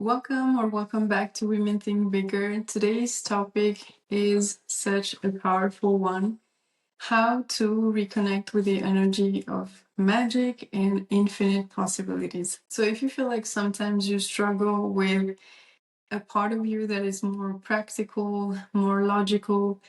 Welcome back to Women Think Bigger. Today's topic is such a powerful one: how to reconnect with the energy of magic and infinite possibilities. So, if you feel like sometimes you struggle with a part of you that is more practical, more logical,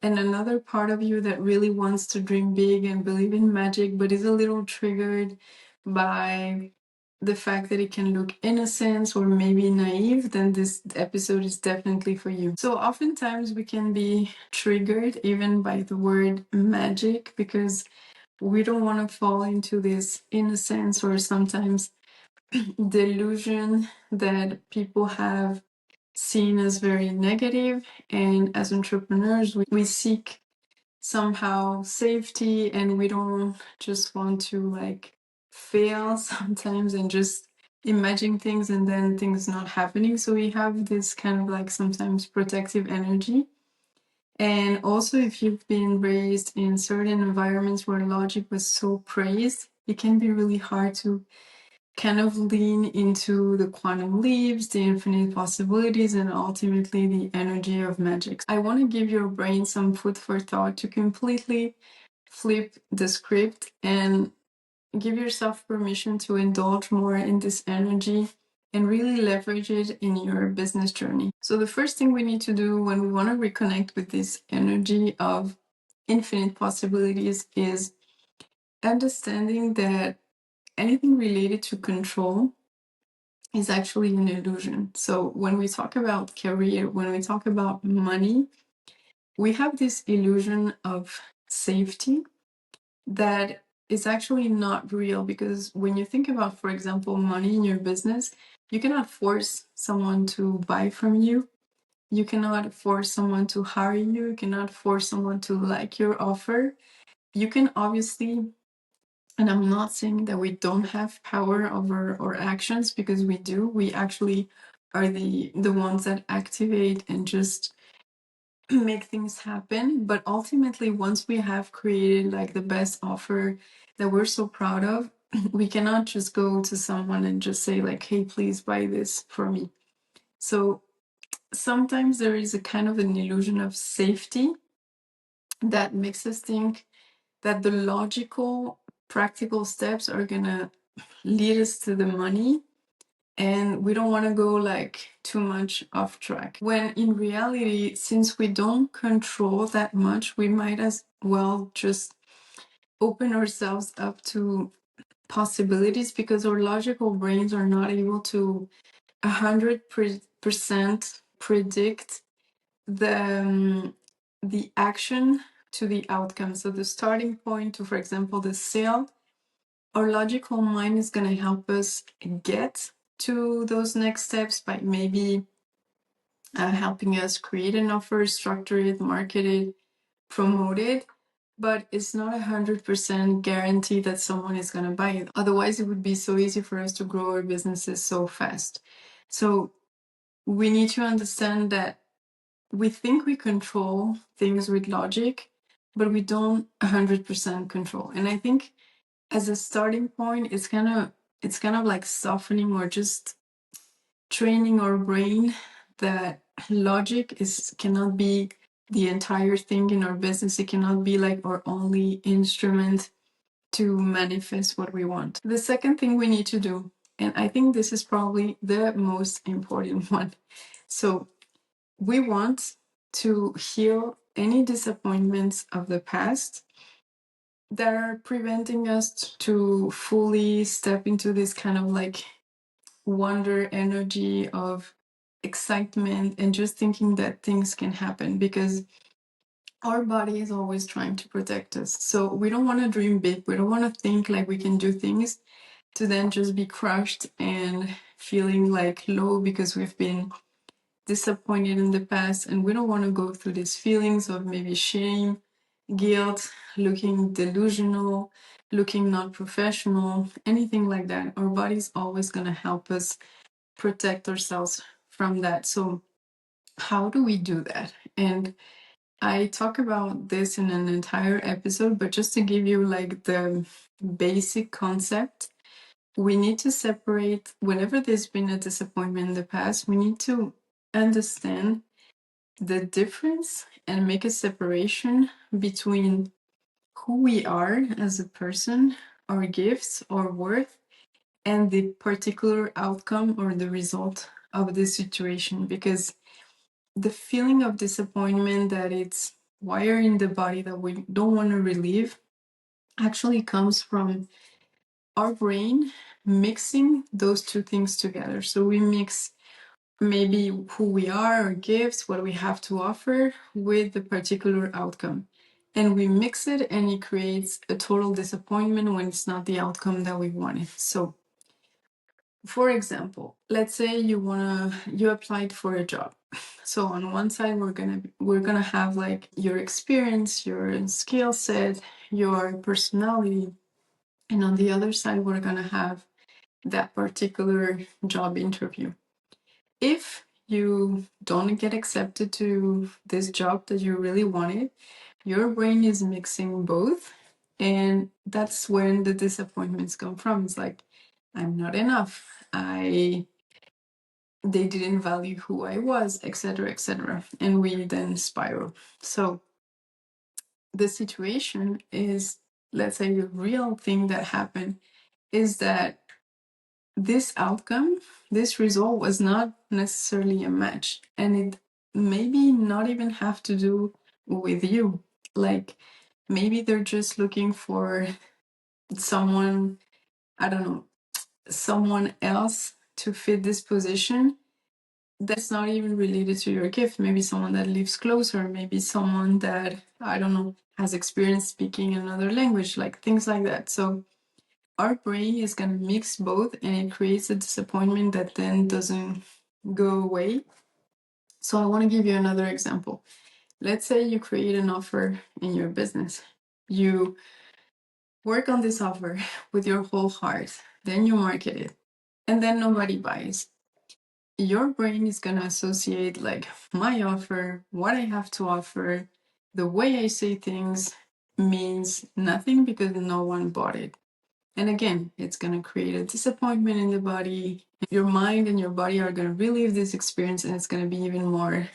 and another part of you that really wants to dream big and believe in magic, but is a little triggered by the fact that it can look innocent or maybe naive, then this episode is definitely for you. So oftentimes we can be triggered even by the word magic because we don't want to fall into this innocence or sometimes delusion that people have seen as very negative. And as entrepreneurs, we seek somehow safety, and we don't just want to like fail sometimes and just imagine things and then things not happening. So we have this kind of like sometimes protective energy. And also, if you've been raised in certain environments where logic was so praised, it can be really hard to kind of lean into the quantum leaps, the infinite possibilities, and ultimately the energy of magic. I want to give your brain some food for thought to completely flip the script and give yourself permission to indulge more in this energy and really leverage it in your business journey. So the first thing we need to do when we want to reconnect with this energy of infinite possibilities is understanding that anything related to control is actually an illusion. So when we talk about career, when we talk about money, we have this illusion of safety that is actually not real, because when you think about, for example, money in your business, you cannot force someone to buy from you. You cannot force someone to hire you. You cannot force someone to like your offer. You can obviously, and I'm not saying that we don't have power over our actions, because we do. We actually are the ones that activate and just make things happen. But ultimately, once we have created like the best offer that we're so proud of, we cannot just go to someone and just say like, hey, please buy this for me. So sometimes there is a kind of an illusion of safety that makes us think that the logical, practical steps are gonna lead us to the money, and we don't want to go like too much off track. When in reality, since we don't control that much, we might as well just open ourselves up to possibilities, because our logical brains are not able to 100% predict the action to the outcome. So the starting point to, for example, the sale, our logical mind is going to help us get to those next steps by maybe helping us create an offer, structure it, market it, promote it. But it's not 100% guarantee that someone is going to buy it. Otherwise, it would be so easy for us to grow our businesses so fast. So we need to understand that we think we control things with logic, but we don't 100% control. And I think as a starting point, it's kind of like softening or just training our brain that logic cannot be the entire thing in our business. It cannot be like our only instrument to manifest what we want. The second thing we need to do, and I think this is probably the most important one. So we want to heal any disappointments of the past that are preventing us to fully step into this kind of like wonder energy of excitement and just thinking that things can happen, because our body is always trying to protect us. So we don't want to dream big. We don't want to think like we can do things to then just be crushed and feeling like low because we've been disappointed in the past. And we don't want to go through these feelings of maybe shame, guilt, looking delusional, looking not professional, anything like that. Our body's always going to help us protect ourselves from that. So how do we do that? And I talk about this in an entire episode, but just to give you like the basic concept, we need to separate, whenever there's been a disappointment in the past, we need to understand the difference and make a separation between who we are as a person, our gifts, our worth, and the particular outcome or the result of the situation. Because the feeling of disappointment that it's wired in the body that we don't want to relieve actually comes from our brain mixing those two things together. So we mix maybe who we are, our gifts, what we have to offer with the particular outcome. And we mix it and it creates a total disappointment when it's not the outcome that we wanted. So for example, let's say you applied for a job. So on one side we're gonna have like your experience, your skill set, your personality, and on the other side we're gonna have that particular job interview. If you don't get accepted to this job that you really wanted, your brain is mixing both, and that's when the disappointments come from. It's like, I'm not enough. They didn't value who I was, etc., etc. And we then spiral. So the situation is, let's say the real thing that happened is that this outcome, this result was not necessarily a match. And it maybe not even have to do with you. Like maybe they're just looking for someone, I don't know, someone else to fit this position that's not even related to your gift. Maybe someone that lives closer, maybe someone that, I don't know, has experience speaking another language, like things like that. So our brain is going to mix both and it creates a disappointment that then doesn't go away. So I want to give you another example. Let's say you create an offer in your business. You work on this offer with your whole heart, then you market it, and then nobody buys. Your brain is going to associate like my offer, what I have to offer, the way I say things means nothing because no one bought it. And again, it's going to create a disappointment in the body. Your mind and your body are going to relive this experience, and it's going to be even more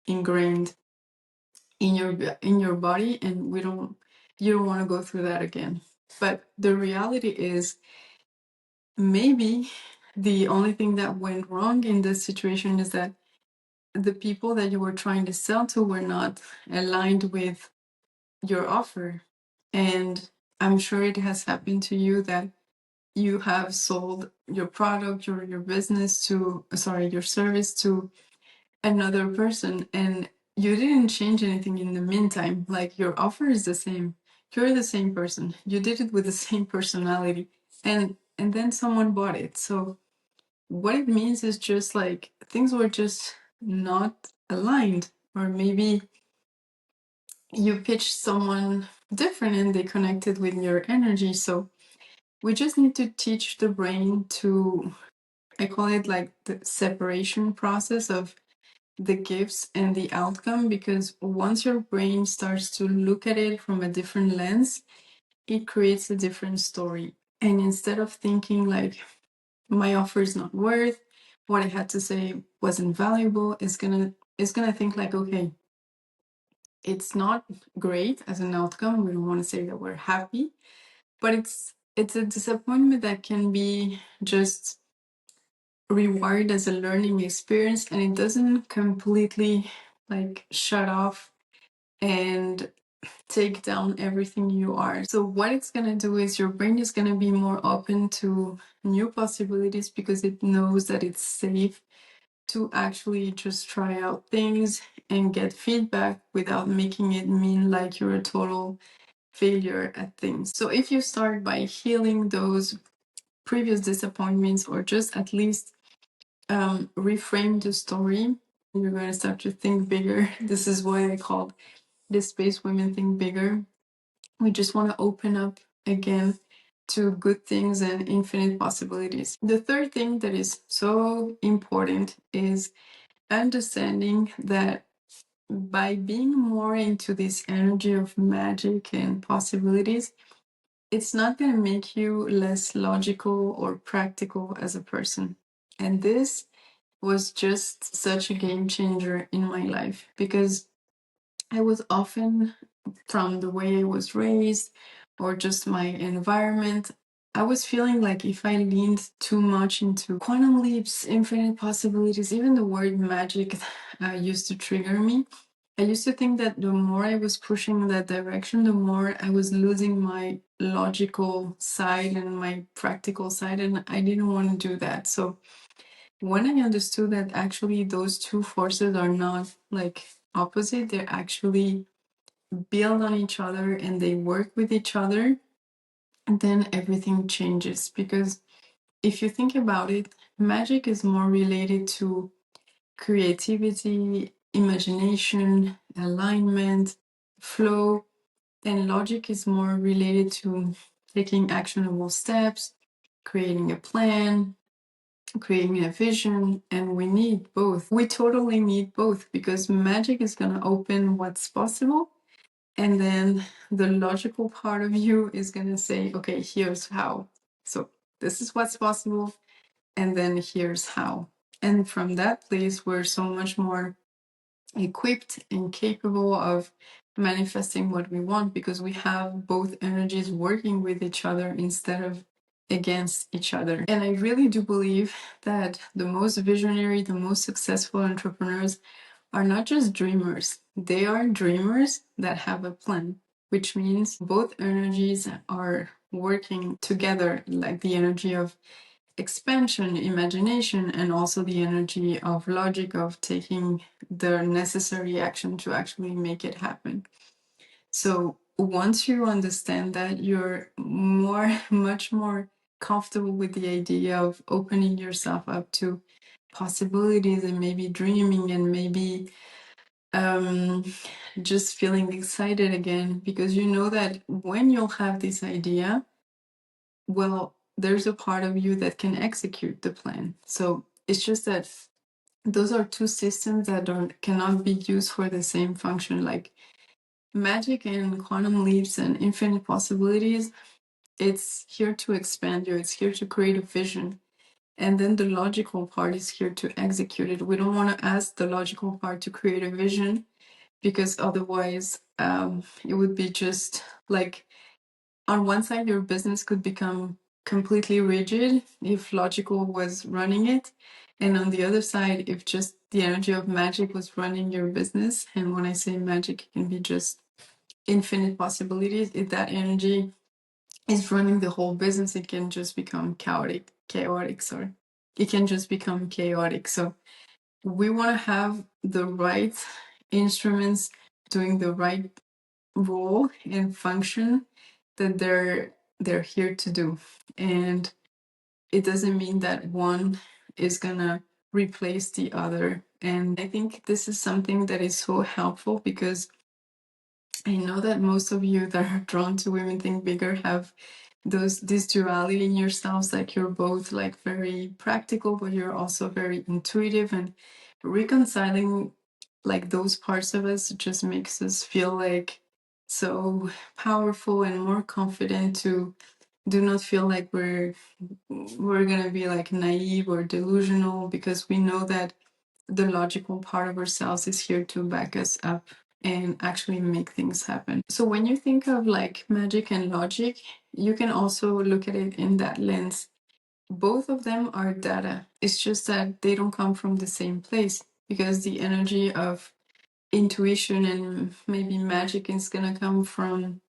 ingrained in your body, and you don't want to go through that again. But the reality is, maybe the only thing that went wrong in this situation is that the people that you were trying to sell to were not aligned with your offer. And I'm sure it has happened to you that you have sold your product or your business to, sorry, your service to another person, and you didn't change anything in the meantime. Like your offer is the same. You're the same person. You did it with the same personality. And then someone bought it. So what it means is just like things were just not aligned, or maybe you pitched someone different and they connected with your energy. So we just need to teach the brain to, I call it like the separation process of the gifts and the outcome, because once your brain starts to look at it from a different lens, it creates a different story. And instead of thinking like my offer is not worth, what I had to say wasn't valuable, it's gonna think like, okay, it's not great as an outcome. We don't want to say that we're happy, but it's a disappointment that can be just reward as a learning experience, and it doesn't completely like shut off and take down everything you are. So what it's going to do is your brain is going to be more open to new possibilities because it knows that it's safe to actually just try out things and get feedback without making it mean like you're a total failure at things. So if you start by healing those previous disappointments, or just at least reframe the story, you're going to start to think bigger. This is why I called this space Women Think Bigger. We just want to open up again to good things and infinite possibilities. The third thing that is so important is understanding that by being more into this energy of magic and possibilities, it's not going to make you less logical or practical as a person. And this was just such a game changer in my life because I was often, from the way I was raised or just my environment, I was feeling like if I leaned too much into quantum leaps, infinite possibilities, even the word magic used to trigger me. I used to think that the more I was pushing in that direction, the more I was losing my logical side and my practical side, and I didn't want to do that. So when I understood that actually those two forces are not like opposite, they're actually build on each other and they work with each other, then everything changes. Because if you think about it, magic is more related to creativity, imagination, alignment, flow, and logic is more related to taking actionable steps, creating a plan, creating a vision, and we need both. We totally need both because magic is going to open what's possible, and then the logical part of you is going to say, okay, here's how. So this is what's possible, and then here's how. And from that place, we're so much more equipped and capable of manifesting what we want because we have both energies working with each other instead of against each other. And I really do believe that the most visionary, the most successful entrepreneurs are not just dreamers, they are dreamers that have a plan, which means both energies are working together, like the energy of expansion, imagination, and also the energy of logic of taking the necessary action to actually make it happen. So once you understand that, you're much more comfortable with the idea of opening yourself up to possibilities and maybe dreaming and maybe um, just feeling excited again because you know that when you'll have this idea, well, there's a part of you that can execute the plan. So it's just that those are two systems that cannot be used for the same function. Like magic and quantum leaps and infinite possibilities, it's here to expand you, it's here to create a vision. And then the logical part is here to execute it. We don't want to ask the logical part to create a vision because otherwise it would be just like on one side your business could become completely rigid if logical was running it, and on the other side if just the energy of magic was running your business. And when I say magic, it can be just infinite possibilities. If that energy is running the whole business, it can just become chaotic, sorry, it can just become chaotic. So we want to have the right instruments doing the right role and function that they're here to do. And it doesn't mean that one is gonna replace the other. And I think this is something that is so helpful because I know that most of you that are drawn to Women Think Bigger have this duality in yourselves, like you're both like very practical but you're also very intuitive, and reconciling like those parts of us just makes us feel like so powerful and more confident to do not feel like we're gonna be like naive or delusional because we know that the logical part of ourselves is here to back us up and actually make things happen. So when you think of like magic and logic, you can also look at it in that lens. Both of them are data. It's just that they don't come from the same place because the energy of intuition and maybe magic is going to come from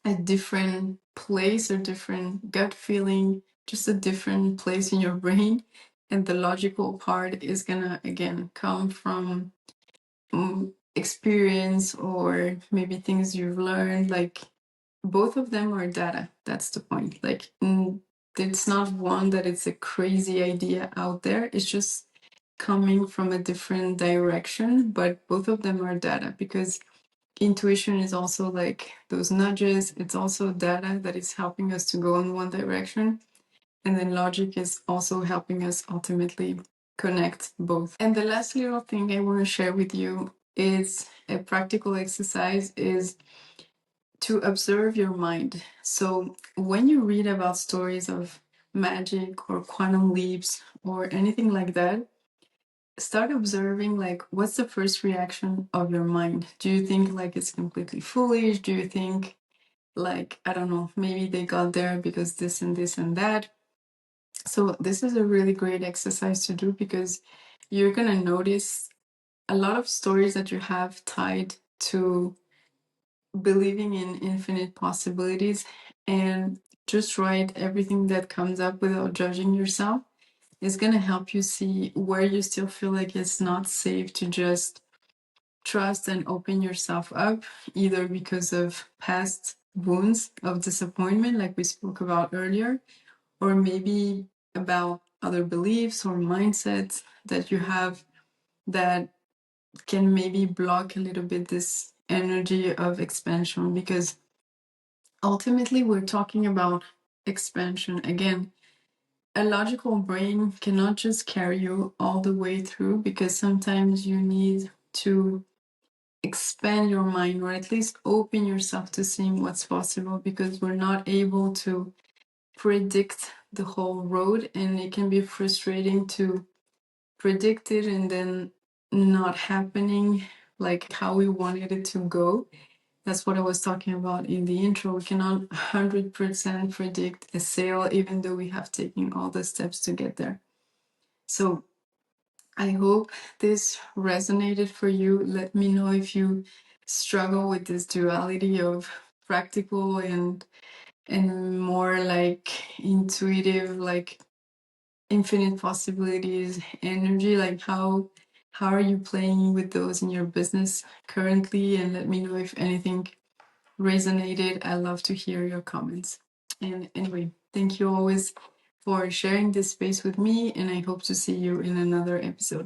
a different place or different gut feeling, just a different place in your brain. And the logical part is going to, again, come from experience or maybe things you've learned. Like both of them are data. That's the point. Like it's not one that it's a crazy idea out there. It's just coming from a different direction, but both of them are data because intuition is also like those nudges. It's also data that is helping us to go in one direction. And then logic is also helping us ultimately connect both. And the last little thing I want to share with you is a practical exercise is to observe your mind. So when you read about stories of magic or quantum leaps or anything like that, start observing like what's the first reaction of your mind. Do you think like it's completely foolish? Do you think like, I don't know, maybe they got there because this and this and that? So this is a really great exercise to do because you're gonna notice a lot of stories that you have tied to believing in infinite possibilities, and just write everything that comes up without judging yourself is going to help you see where you still feel like it's not safe to just trust and open yourself up, either because of past wounds of disappointment, like we spoke about earlier, or maybe about other beliefs or mindsets that you have that can maybe block a little bit this energy of expansion, because ultimately we're talking about expansion. Again, a logical brain cannot just carry you all the way through, because sometimes you need to expand your mind, or at least open yourself to seeing what's possible, because we're not able to predict the whole road, and it can be frustrating to predict it and then not happening like how we wanted it to go. That's what I was talking about in the intro. We cannot 100% predict a sale, even though we have taken all the steps to get there. So I hope this resonated for you. Let me know if you struggle with this duality of practical and more like intuitive, like infinite possibilities energy. Like how are you playing with those in your business currently? And let me know if anything resonated. I love to hear your comments. And anyway, thank you always for sharing this space with me, and I hope to see you in another episode.